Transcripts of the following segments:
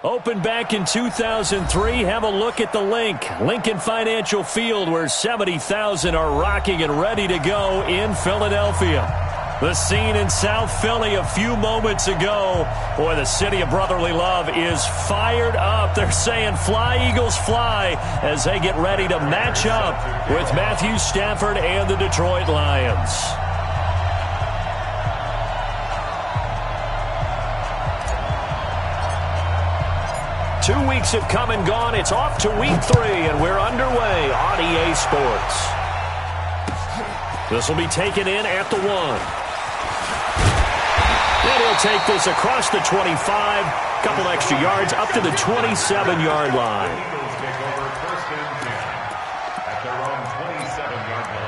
Opened back in 2003. Have a look at the link. Lincoln Financial Field, where 70,000 are rocking and ready to go in Philadelphia. The scene in South Philly a few moments ago. Boy, the city of brotherly love is fired up. They're saying, "Fly, Eagles, fly," as they get ready to match up with Matthew Stafford and the Detroit Lions. Two weeks have come and gone. It's off to week 3, and we're underway on EA Sports. This will be taken in at the 1. And he'll take this across the 25, couple extra yards, up to the 27-yard line. At their own 27-yard line.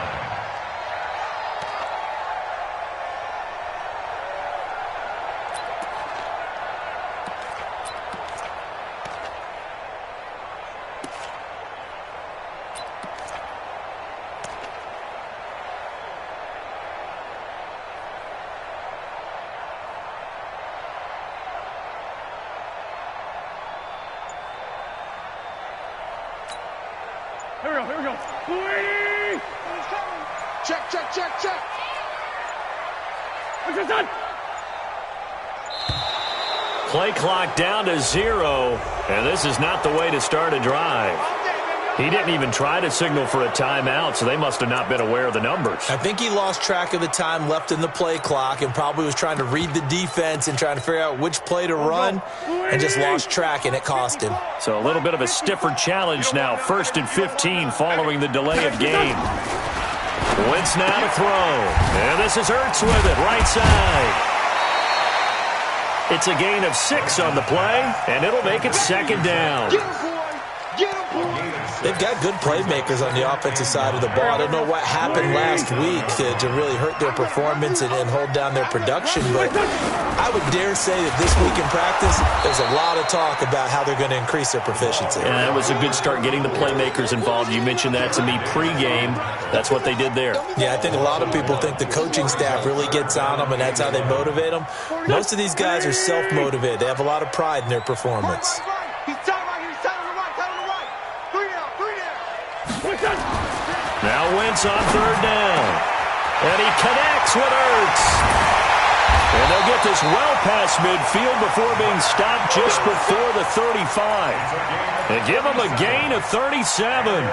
Here we go. Check. What's this done? Play clock down to 0, and this is not the way to start a drive. He didn't even try to signal for a timeout, so they must have not been aware of the numbers. I think he lost track of the time left in the play clock and probably was trying to read the defense and trying to figure out which play to run and just lost track, and it cost him. So a little bit of a stiffer challenge now. 1st and 15 following the delay of game. Wentz now to throw. And this is Ertz with it, right side. It's a gain of 6 on the play, and it'll make it 2nd down. They've got good playmakers on the offensive side of the ball. I don't know what happened last week to really hurt their performance and hold down their production, but I would dare say that this week in practice, there's a lot of talk about how they're going to increase their proficiency. And that was a good start, getting the playmakers involved. You mentioned that to me pregame. That's what they did there. Yeah, I think a lot of people think the coaching staff really gets on them, and that's how they motivate them. Most of these guys are self-motivated. They have a lot of pride in their performance. Now Wentz on 3rd down. And he connects with Ertz. And they'll get this well past midfield before being stopped just before the 35. And give him a gain of 37.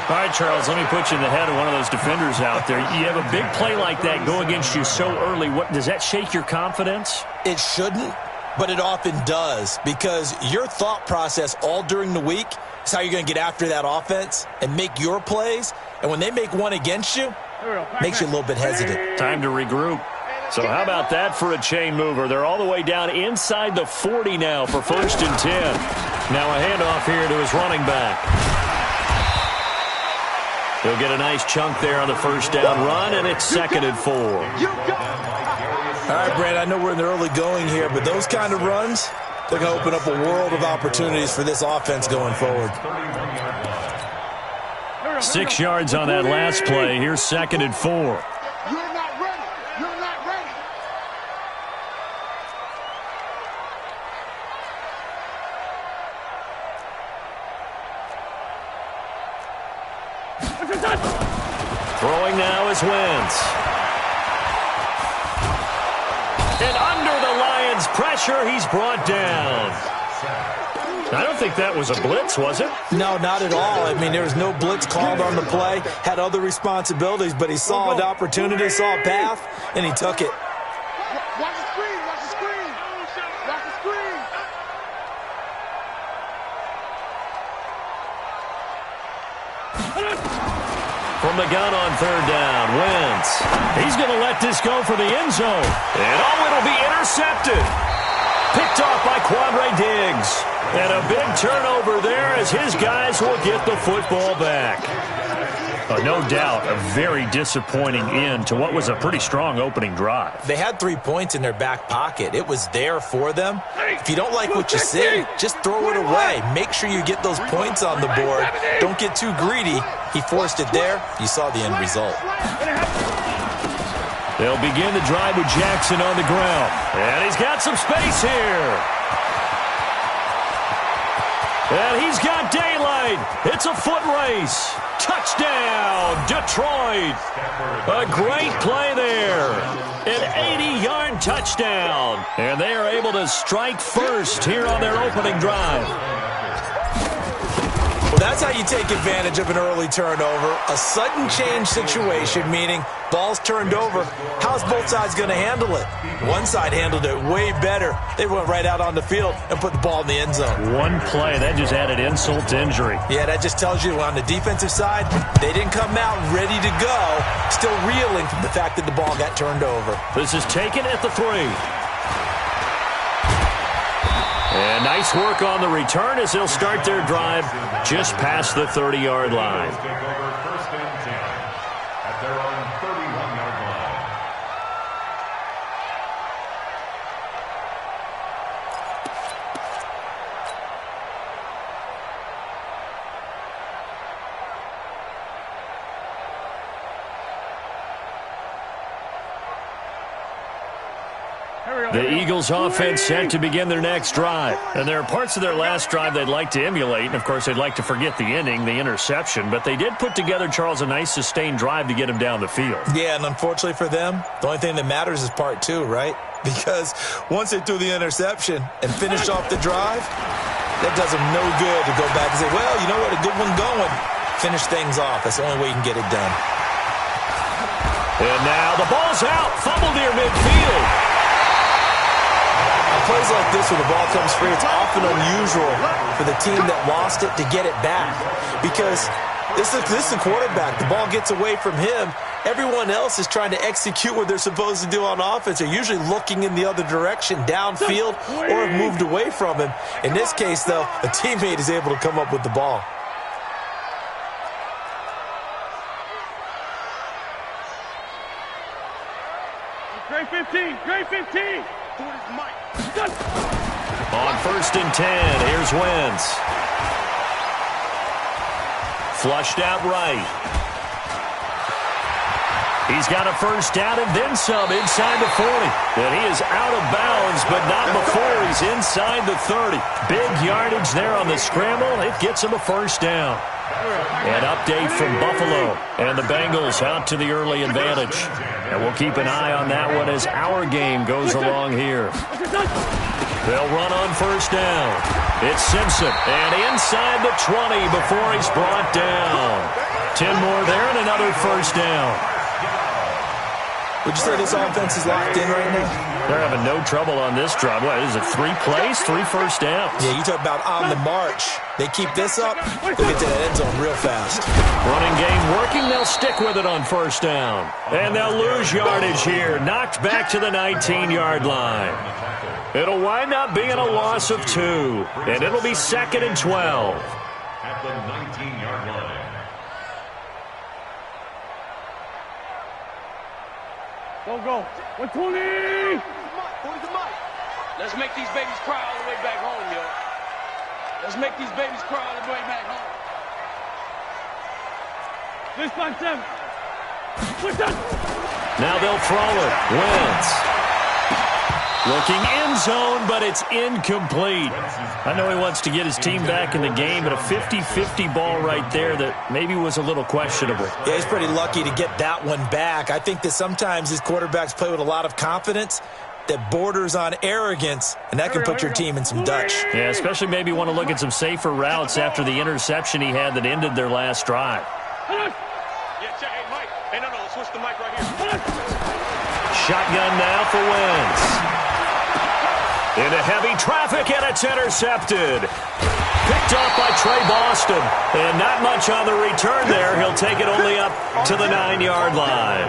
All right, Charles, let me put you in the head of one of those defenders out there. You have a big play like that go against you so early. What does that shake your confidence? It shouldn't, but it often does, because your thought process all during the week is how you're going to get after that offense and make your plays. And when they make one against you, makes you a little bit hesitant. Time to regroup. So how about that for a chain mover? They're all the way down inside the 40 now for 1st and 10. Now a handoff here to his running back. He'll get a nice chunk there on the 1st down run, and it's 2nd and 4. All right, Brad, I know we're in the early going here, but those kind of runs, they're going to open up a world of opportunities for this offense going forward. 6 yards on that last play. Here's 2nd and 4. You're not ready. You're not ready. Throwing now is Wentz. And under the Lions' pressure, he's brought down. I don't think that was a blitz, was it? No, not at all. I mean, there was no blitz called on the play. Had other responsibilities, but he saw an opportunity, saw a path, and he took it. Watch the screen. Watch the screen. Watch the screen. From the gun on 3rd down, Wentz. He's going to let this go for the end zone. And it'll be intercepted. Picked off by Quandre Diggs. And a big turnover there as his guys will get the football back. No doubt a very disappointing end to what was a pretty strong opening drive. They had 3 points in their back pocket. It was there for them. If you don't like what you see, just throw it away. Make sure you get those points on the board. Don't get too greedy. He forced it there. You saw the end result. They'll begin the drive with Jackson on the ground. And he's got some space here. And he's got daylight. It's a foot race. Touchdown, Detroit. A great play there. An 80-yard touchdown. And they are able to strike first here on their opening drive. Well, that's how you take advantage of an early turnover. A sudden change situation, meaning ball's turned over. How's both sides going to handle it? One side handled it way better. They went right out on the field and put the ball in the end zone. One play, that just added insult to injury. Yeah, that just tells you on the defensive side, they didn't come out ready to go, still reeling from the fact that the ball got turned over. This is taken at the 3. And nice work on the return as they'll start their drive just past the 30-yard line. Take over first and 10 at their own 31-yard line. The Eagles offense set to begin their next drive. And there are parts of their last drive they'd like to emulate. And, of course, they'd like to forget the inning, the interception. But they did put together, Charles, a nice sustained drive to get him down the field. Yeah, and unfortunately for them, the only thing that matters is part 2, right? Because once they threw the interception and finished off the drive, that does them no good to go back and say, well, you know what, a good one going. Finish things off. That's the only way you can get it done. And now the ball's out. Fumble near midfield. Plays like this when the ball comes free, it's often unusual for the team that lost it to get it back. Because this is the quarterback. The ball gets away from him. Everyone else is trying to execute what they're supposed to do on offense. They're usually looking in the other direction, downfield, or have moved away from him. In this case, though, a teammate is able to come up with the ball. Grade 15, grade 15. On first and 10, here's Wentz. Flushed out right. He's got a first down and then some inside the 40. And he is out of bounds, but not before he's inside the 30. Big yardage there on the scramble. It gets him a first down. An update from Buffalo, and the Bengals out to the early advantage. And we'll keep an eye on that one as our game goes along here. They'll run on first down. It's Simpson, and inside the 20 before he's brought down. 10 more there and another first down. Would you say this offense is locked in right now? They're having no trouble on this drive. What, is it 3 plays, 3 first downs? Yeah, you talk about on the march. They keep this up, they'll get to that end zone real fast. Running game working, they'll stick with it on first down. And they'll lose yardage here, knocked back to the 19-yard line. It'll wind up being a loss of 2, and it'll be 2nd and 12. At the 19-yard line. Go. 120. Let's make these babies cry all the way back home, yo. Let's make these babies cry all the way back home. 657. Push that. Now they'll throw it. Wentz. Looking end zone, but it's incomplete. I know he wants to get his team back in the game, but a 50-50 ball right there that maybe was a little questionable. Yeah, he's pretty lucky to get that one back. I think that sometimes his quarterbacks play with a lot of confidence that borders on arrogance, and that can put your team in some Dutch. Yeah, especially maybe want to look at some safer routes after the interception he had that ended their last drive. Yeah, check. Hey, Mike. Hey, no, switch the mic right here. Shotgun now for Wentz. Into heavy traffic, and it's intercepted. Picked off by Trey Boston. And not much on the return there. He'll take it only up to the 9-yard line.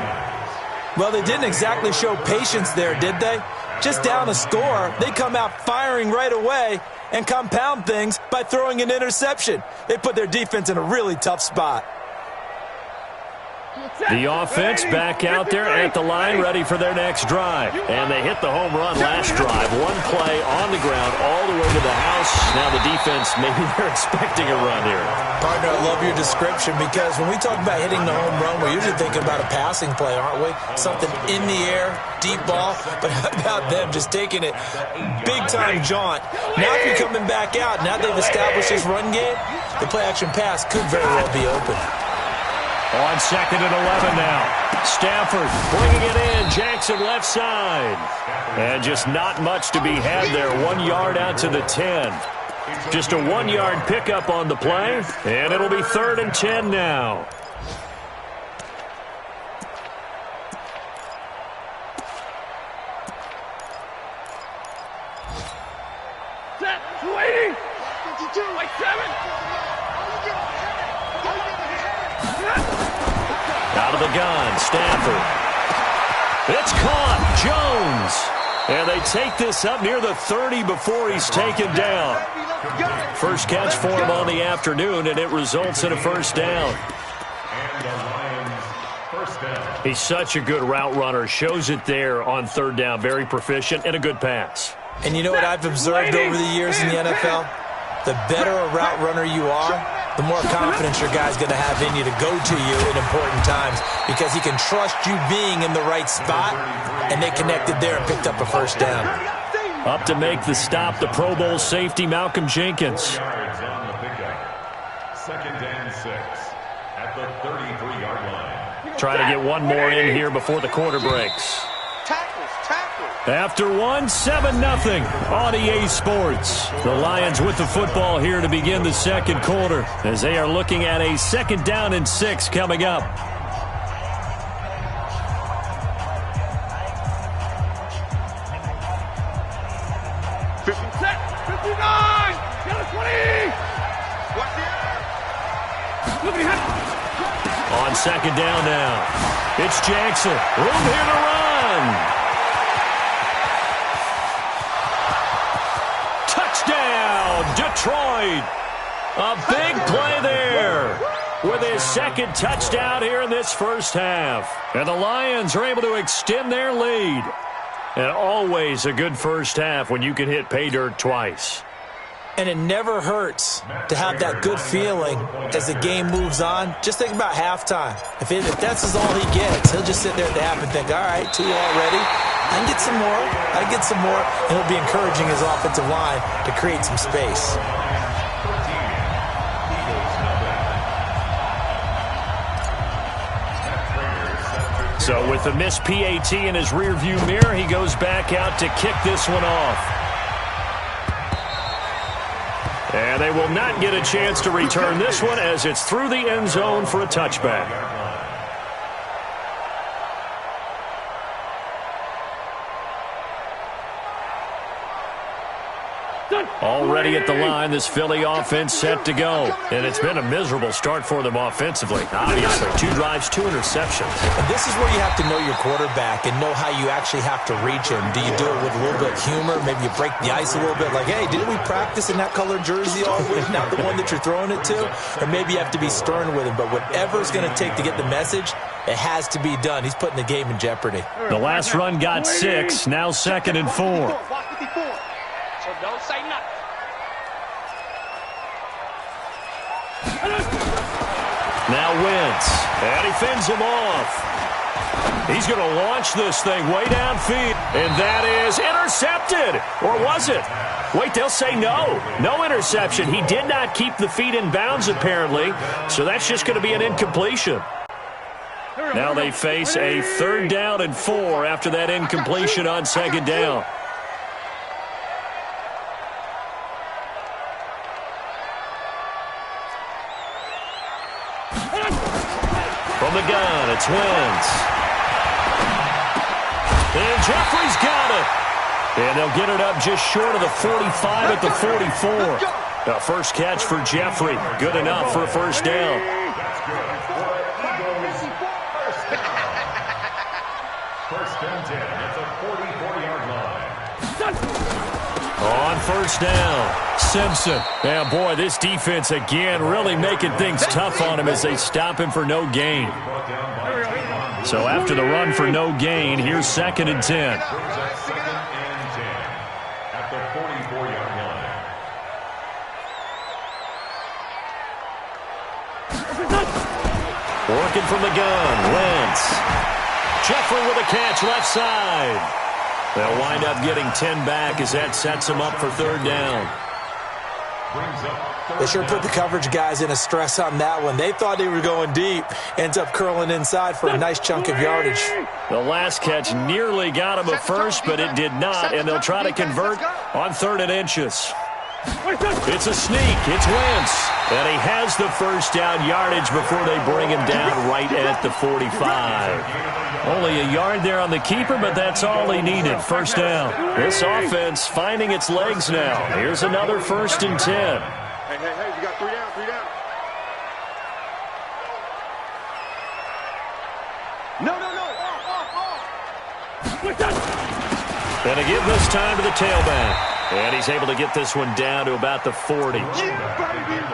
Well, they didn't exactly show patience there, did they? Just down a score, they come out firing right away and compound things by throwing an interception. They put their defense in a really tough spot. The offense back out there at the line, ready for their next drive. And they hit the home run last drive. One play on the ground all the way to the house. Now the defense, maybe they're expecting a run here. Partner, I love your description because when we talk about hitting the home run, we're usually thinking about a passing play, aren't we? Something in the air, deep ball. But how about them just taking it big-time jaunt? Now if you're coming back out, now they've established this run game, the play-action pass could very well be open. On 2nd and 11 now. Stafford bringing it in. Jackson left side. And just not much to be had there. 1 yard out to the 10. Just a 1 yard pickup on the play. And it'll be 3rd and 10 now. Set. 280. Like 7. Out of the gun, Stafford. It's caught, Jones. And they take this up near the 30 before he's taken down. First catch for him on the afternoon, and it results in a first down. He's such a good route runner. Shows it there on 3rd down. Very proficient and a good pass. And you know what I've observed over the years in the NFL? The better a route runner you are, the more confidence your guy's going to have in you to go to you in important times because he can trust you being in the right spot, and they connected there and picked up a first down. Up to make the stop, the Pro Bowl safety, Malcolm Jenkins. 2nd and 6 at the 33-yard line. Try to get one more in here before the quarter breaks. After 7-0 on EA Sports. The Lions with the football here to begin the second quarter as they are looking at a 2nd down and 6 coming up. Set. 59. Got a 20. On 2nd down now. It's Jackson. Room here to run. Detroit. A big play there with his 2nd touchdown here in this first half. And the Lions are able to extend their lead. And always a good first half when you can hit pay dirt twice. And it never hurts to have that good feeling as the game moves on. Just think about halftime. If that's all he gets, he'll just sit there at the half and think, all right, 2 already. I can get some more. I can get some more. And he'll be encouraging his offensive line to create some space. So with the missed PAT in his rearview mirror, he goes back out to kick this one off. And they will not get a chance to return this one as it's through the end zone for a touchback. Already at the line, this Philly offense set to go. And it's been a miserable start for them offensively. Obviously, 2 drives, 2 interceptions. And this is where you have to know your quarterback and know how you actually have to reach him. Do you do it with a little bit of humor? Maybe you break the ice a little bit. Like, hey, didn't we practice in that colored jersey all week? Not the one that you're throwing it to? Or maybe you have to be stern with him. But whatever it's going to take to get the message, it has to be done. He's putting the game in jeopardy. The last run got 6. Now 2nd and 4. So don't say nothing. Now Wentz, and he fends him off. He's going to launch this thing way downfield, and that is intercepted. Or was it? Wait, they'll say no. No interception. He did not keep the feet in bounds, apparently, so that's just going to be an incompletion. Now they face a 3rd down and 4 after that incompletion on 2nd down. From the gun, it's Wentz. And Jeffrey's got it. And they'll get it up just short of the 45 at the 44. The first catch for Jeffrey. Good enough for a first down. First and 10 at the 44-yard line. On first down, Simpson. Yeah, boy, this defense again really making things tough on him as they stop him for no gain. So after the run for no gain, here's 2nd and 10. At the 44-yard line. Working from the gun, Wentz. Jeffrey with a catch left side. They'll wind up getting 10 back as that sets them up for 3rd down. They sure put the coverage guys in a stress on that one. They thought they were going deep. Ends up curling inside for a nice chunk of yardage. The last catch nearly got him a first, but it did not, and they'll try to convert on 3rd and inches. It's a sneak. It's Wentz. And he has the first down yardage before they bring him down right at the 45. Only a yard there on the keeper, but that's all he needed. First down. This offense finding its legs now. Here's another 1st and 10. Hey, you got 3 down, 3 down. No. And a give this time to the tailback. And he's able to get this one down to about the 40.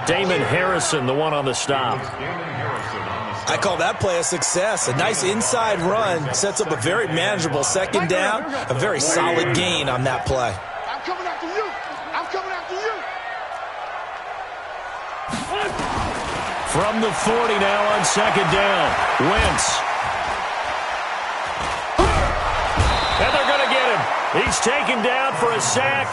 Damon Harrison, the one on the stop. I call that play a success. A nice inside run sets up a very manageable 2nd down. A very solid gain on that play. I'm coming after you. From the 40 now on 2nd down. Wentz. And they're going to get him. He's taken down for a sack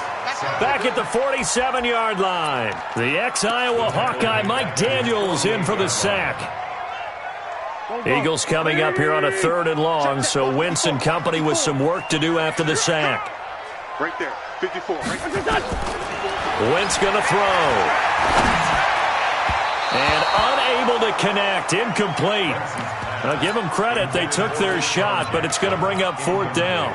back at the 47-yard line. The ex-Iowa Hawkeye Mike Daniels in for the sack. Eagles coming up here on a 3rd and long, so Wentz and company with some work to do after the sack. Right there, 54. Wentz going to throw. And unable to connect, incomplete. Now give them credit, they took their shot, but it's going to bring up 4th down.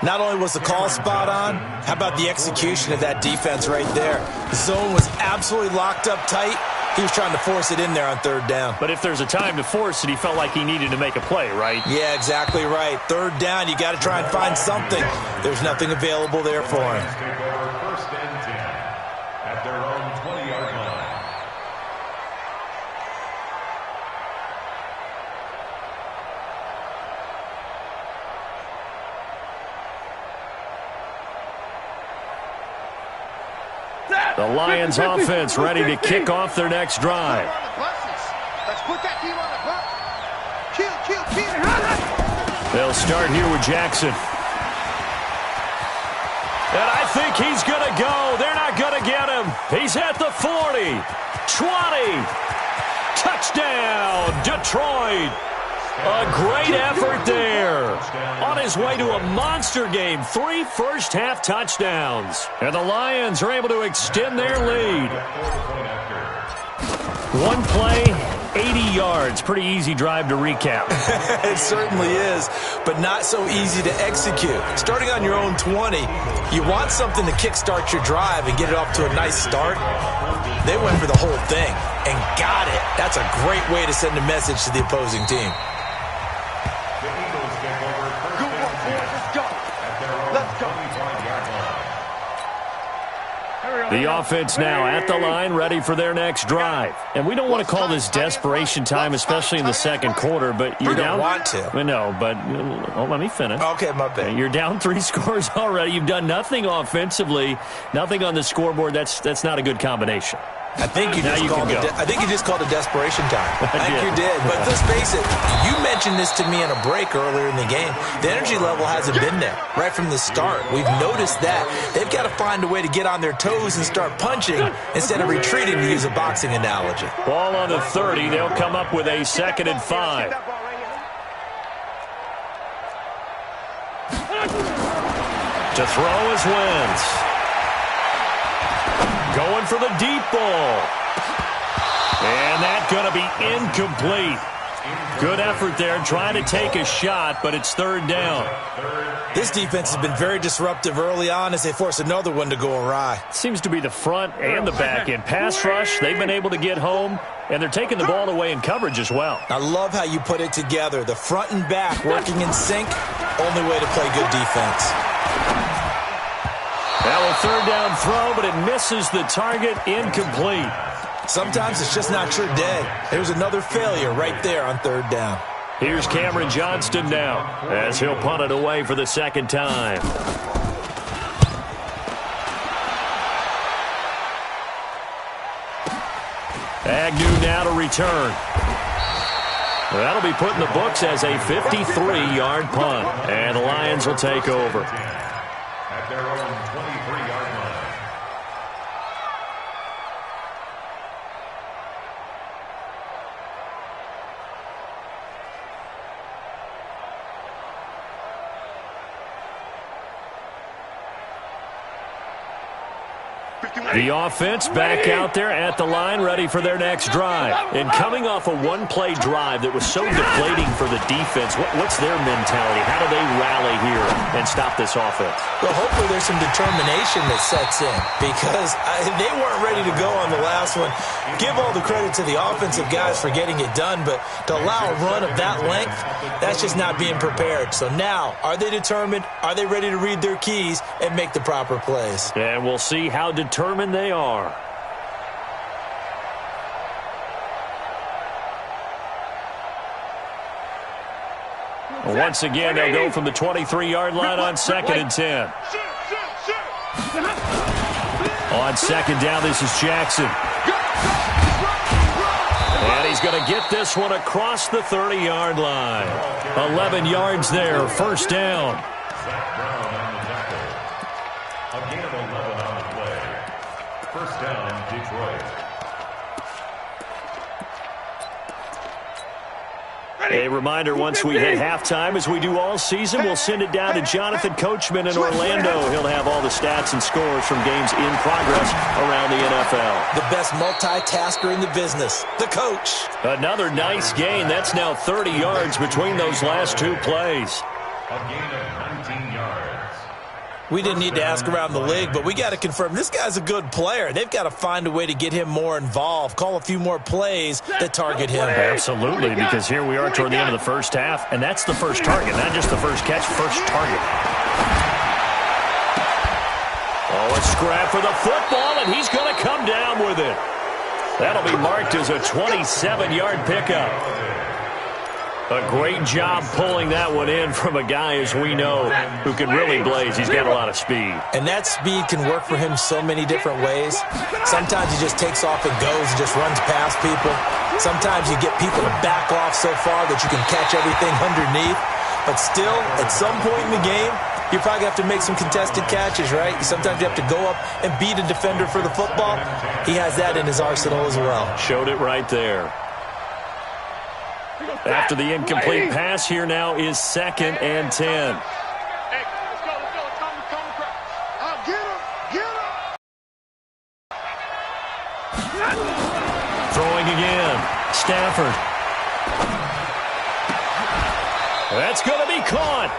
Not only was the call spot on, how about the execution of that defense right there? The zone was absolutely locked up tight. He was trying to force it in there on 3rd down. But if there's a time to force it, he felt like he needed to make a play, right? Yeah, exactly right. 3rd down, you got to try and find something. There's nothing available there for him. Take over 1st and 10 at their own 20-yard line. The Lions offense ready to kick off their next drive. Let's put that team on the bus. Kill. They'll start here with Jackson. And I think he's going to go. They're not going to get him. He's at the 40, 20. Touchdown, Detroit. A great effort there. On his way to a monster game. 3 first-half touchdowns. And the Lions are able to extend their lead. One play, 80 yards. Pretty easy drive to recap. It certainly is, but not so easy to execute. Starting on your own 20, you want something to kickstart your drive and get it off to a nice start. They went for the whole thing and got it. That's a great way to send a message to the opposing team. The offense now at the line, ready for their next drive. And we don't want to call this desperation time, especially in the 2nd quarter, but you're down. You don't want to. No, but let me finish. Okay, my bad. You're down 3 scores already. You've done nothing offensively, nothing on the scoreboard. That's not a good combination. I think you just called it desperation time. I think you did. But let's face it, you mentioned this to me in a break earlier in the game. The energy level hasn't been there right from the start. We've noticed that. They've got to find a way to get on their toes and start punching instead of retreating, to use a boxing analogy. Ball on the 30. They'll come up with a 2nd and 5. To throw is Wentz. Going for the deep ball. And that's going to be incomplete. Good effort there, trying to take a shot, but it's 3rd down. This defense has been very disruptive early on as they force another one to go awry. Seems to be the front and the back end. Pass rush, they've been able to get home, and they're taking the ball away in coverage as well. I love how you put it together. The front and back working in sync, only way to play good defense. Now a 3rd down throw, but it misses the target, incomplete. Sometimes it's just not your day. There's another failure right there on 3rd down. Here's Cameron Johnston now as he'll punt it away for the second time. Agnew now to return. That'll be put in the books as a 53-yard punt, and the Lions will take over. At their own 23-yard line. The offense back out there at the line, ready for their next drive. And coming off a one-play drive that was so deflating for the defense, what's their mentality? How do they rally here and stop this offense? Well, hopefully there's some determination that sets in because they weren't ready to go on the last one. Give all the credit to the offensive guys for getting it done, but to allow a run of that length, that's just not being prepared. So now, are they determined? Are they ready to read their keys and make the proper plays? And we'll see how determined they are. Once again, they'll go from the 23-yard line on 2nd and 10. On 2nd down, this is Jackson. And he's going to get this one across the 30-yard line. 11 yards there, first down. First down, Detroit. A reminder, once we hit halftime, as we do all season, we'll send it down to Jonathan Coachman in Orlando. He'll have all the stats and scores from games in progress around the NFL. The best multitasker in the business, the coach. Another nice gain. That's now 30 yards between those last two plays. A gain of 19 yards. We didn't need to ask around the league, but we got to confirm this guy's a good player. They've got to find a way to get him more involved, call a few more plays that target him. Absolutely, because here we are toward the end of the first half, and that's the first target, not just the first catch, first target. Oh, a scrap for the football, and he's going to come down with it. That'll be marked as a 27-yard pickup. A great job pulling that one in from a guy, as we know, who can really blaze. He's got a lot of speed. And that speed can work for him so many different ways. Sometimes he just takes off and goes and just runs past people. Sometimes you get people to back off so far that you can catch everything underneath. But still, at some point in the game, you probably have to make some contested catches, right? Sometimes you have to go up and beat a defender for the football. He has that in his arsenal as well. Showed it right there. After the incomplete pass, here now is 2nd and 10. Hey, let's go. Come across. Get him. Throwing again. Stafford. That's going to be caught.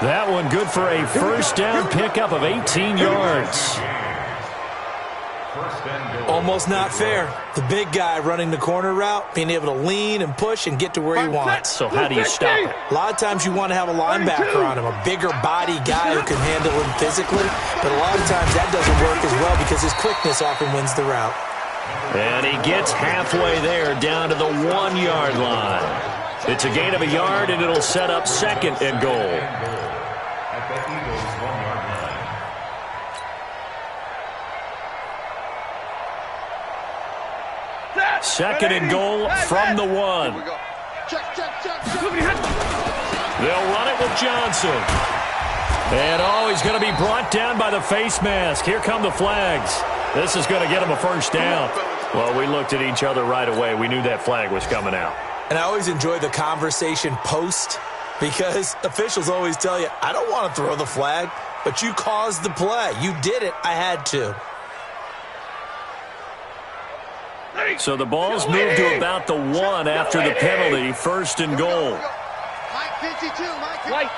That one good for a first down pickup of 18 yards. Almost not fair. The big guy running the corner route, being able to lean and push and get to where he wants. So how do you stop it? A lot of times you want to have a linebacker on him, a bigger body guy who can handle him physically. But a lot of times that doesn't work as well because his quickness often wins the route. And he gets halfway there down to the 1-yard line. It's a gain of a yard, and it'll set up 2nd and goal. At the Eagles' 1-yard line. 2nd and goal from the 1. Check. They'll run it with Johnson. And, he's going to be brought down by the face mask. Here come the flags. This is going to get him a first down. Well, we looked at each other right away. We knew that flag was coming out. And I always enjoy the conversation post because officials always tell you, I don't want to throw the flag, but you caused the play. You did it. I had to. So the ball's moved to about the 1 after the penalty. 1st and goal. Mike 52, Mike.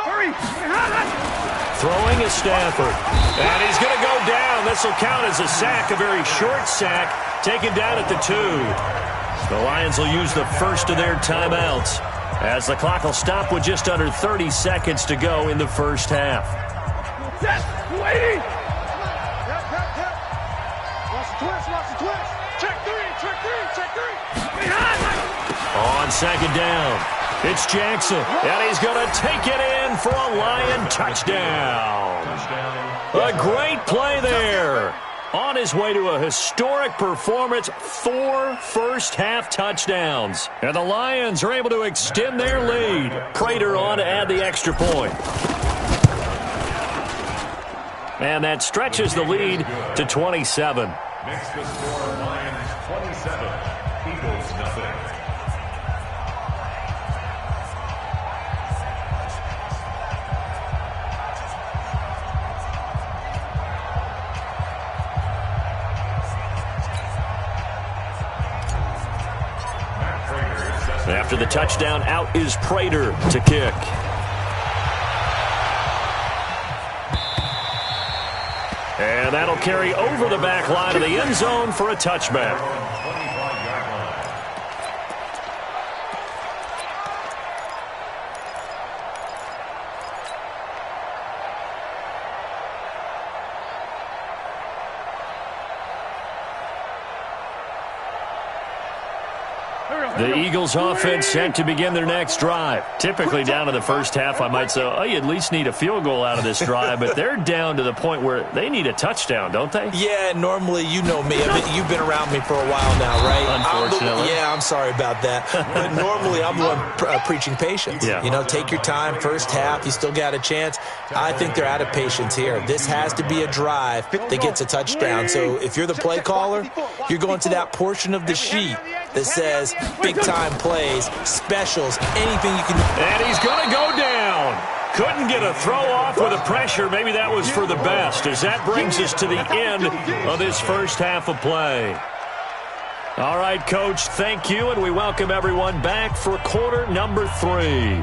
Hurry. Throwing is Stafford. And he's going to go down. This will count as a sack, a very short sack, taken down at the 2. The Lions will use the first of their timeouts as the clock will stop with just under 30 seconds to go in the first half. Waiting. Watch the twist. Check three. On second down, it's Jackson, and he's going to take it in for a Lion touchdown. A great play there. On his way to a historic performance, 4 first-half touchdowns. And the Lions are able to extend their lead. Prater on to add the extra point. And that stretches the lead to 27. Makes the score Lions 27, Eagles nothing. After the touchdown, out is Prater to kick. And that'll carry over the back line of the end zone for a touchback. The Eagles offense set to begin their next drive. Typically down to the first half, I might say, oh, you at least need a field goal out of this drive, but they're down to the point where they need a touchdown, don't they? Yeah, normally, you know me. You've been around me for a while now, right? Unfortunately. I'm sorry about that. But normally, I'm the one preaching patience. Yeah. You know, take your time, first half, you still got a chance. I think they're out of patience here. This has to be a drive that gets a touchdown. So if you're the play caller, you're going to that portion of the sheet that says big-time plays, specials, anything you can. And he's going to go down. Couldn't get a throw off with the pressure. Maybe that was for the best, as that brings us to the end of this first half of play. All right, Coach, thank you, and we welcome everyone back for quarter number 3.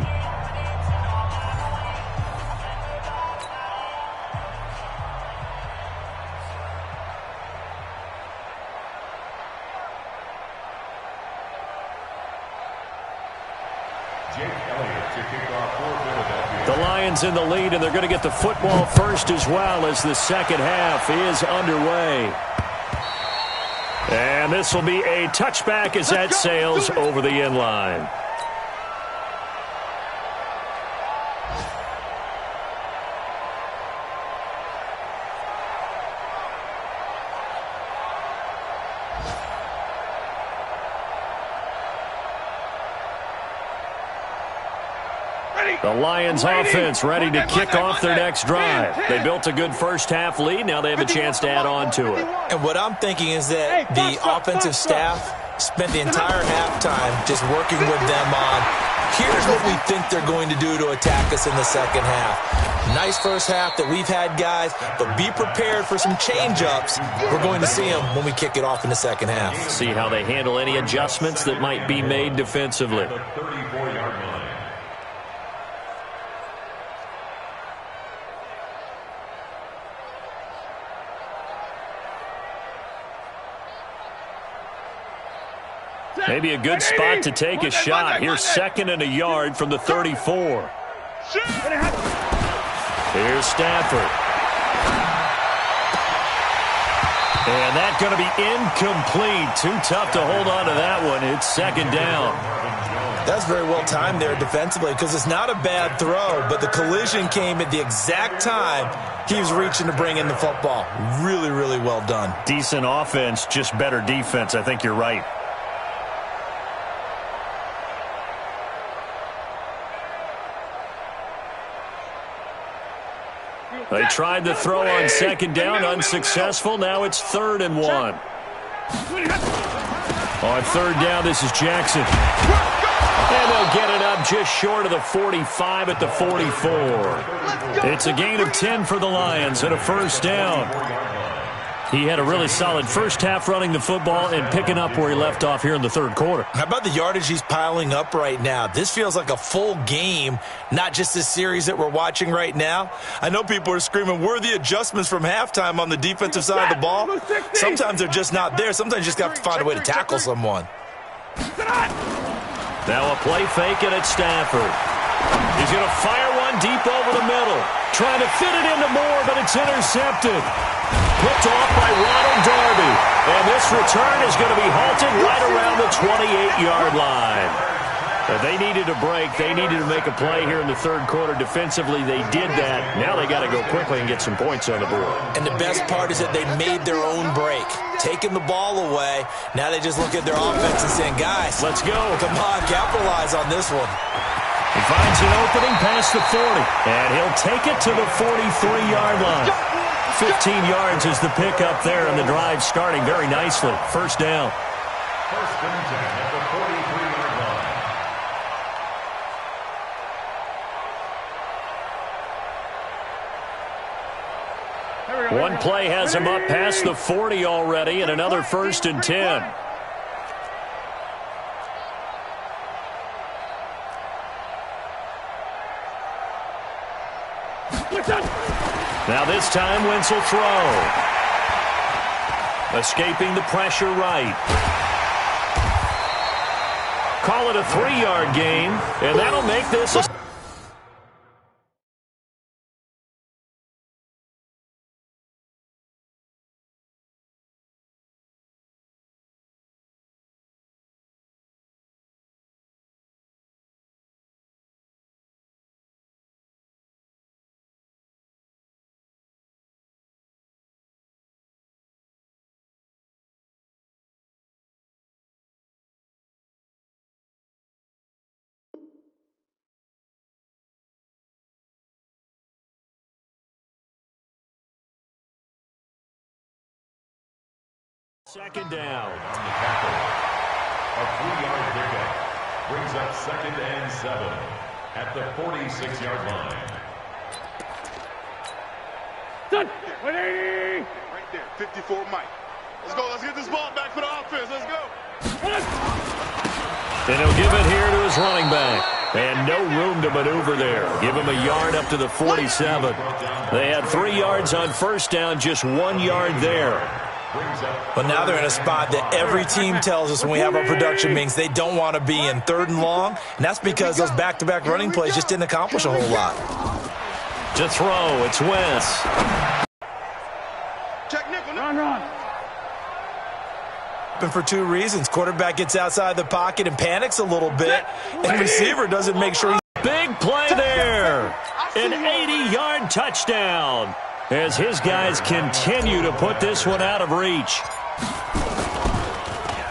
The Lions in the lead, and they're going to get the football first as well as the second half is underway. And this will be a touchback as that sails over the end line. The Lions offense ready to kick off their next drive. They built a good first half lead. Now they have a chance to add on to it. And what I'm thinking is that the offensive staff spent the entire halftime just working with them on, here's what we think they're going to do to attack us in the second half. Nice first half that we've had, guys, but be prepared for some change-ups. We're going to see them when we kick it off in the second half. See how they handle any adjustments that might be made defensively. The 34-yard line. Maybe a good spot to take a shot. Here's second and a yard from the 34. Here's Stafford. And that's going to be incomplete. Too tough to hold on to that one. It's second down. That's very well timed there defensively because it's not a bad throw, but the collision came at the exact time he was reaching to bring in the football. Really, really well done. Decent offense, just better defense. I think you're right. They tried the throw on second down, unsuccessful. Now it's 3rd and 1. On third down, this is Jackson. And they'll get it up just short of the 45 at the 44. It's a gain of 10 for the Lions and a first down. He had a really solid first half running the football and picking up where he left off here in the third quarter. How about the yardage he's piling up right now? This feels like a full game, not just this series that we're watching right now. I know people are screaming, where are the adjustments from halftime on the defensive side of the ball? Sometimes they're just not there. Sometimes you just have to find a way to tackle someone. Now a play fake, and it's Stafford. He's going to fire one one deep over the middle. Trying to fit it into Moore, but it's intercepted. Picked off by Ronald Darby. And this return is going to be halted right around the 28-yard line. But they needed a break. They needed to make a play here in the third quarter. Defensively, they did that. Now they got to go quickly and get some points on the board. And the best part is that they made their own break. Taking the ball away. Now they just look at their offense and saying, guys, let's go. Come on, capitalize on this one. He finds an opening past the 40. And he'll take it to the 43-yard line. 15 yards is the pickup there, and the drive starting very nicely. First down. First and 10 at the 43-yard line. One play has him up past the 40 already, and another first and 10. Now this time, Wentz will throw. Escaping the pressure right. Call it a 3-yard gain, and that'll make this a... Second down. On the tackle. A 3-yard pickup brings up second and 7 at the 46-yard line. Done. 180. Right there, 54 Mike. Let's go. Let's get this ball back for the offense. Let's go. And he'll give it here to his running back. And no room to maneuver there. Give him a yard up to the 47. They had 3 yards on first down, just 1 yard there. But now they're in a spot that every team tells us when we have our production meetings they don't want to be in, third and long. And that's because those back-to-back running plays just didn't accomplish a whole lot. To throw, it's Wentz. Check nickel. Run. For two reasons. Quarterback gets outside the pocket and panics a little bit. And receiver doesn't make sure he's... Big play there. An 80-yard touchdown. As his guys continue to put this one out of reach.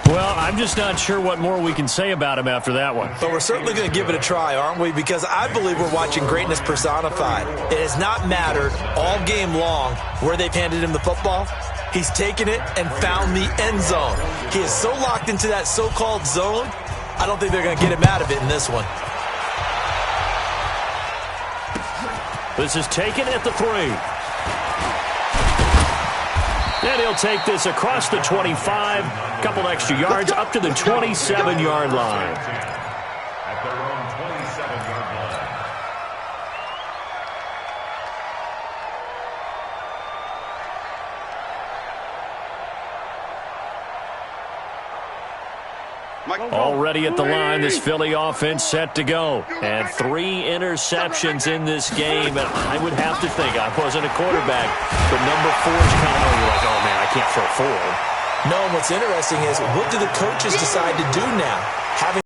Well, I'm just not sure what more we can say about him after that one. But we're certainly going to give it a try, aren't we? Because I believe we're watching greatness personified. It has not mattered all game long where they've handed him the football. He's taken it and found the end zone. He is so locked into that so-called zone, I don't think they're going to get him out of it in this one. This is taken at the 3. And he'll take this across the 25, couple extra yards up to the 27-yard line. At their own 27-yard line. Already at the line, this Philly offense set to go. And 3 interceptions in this game. And I would have to think, I wasn't a quarterback, but number 4 is kind of like, oh, man, I can't throw 4. No, what's interesting is what do the coaches decide to do now? Having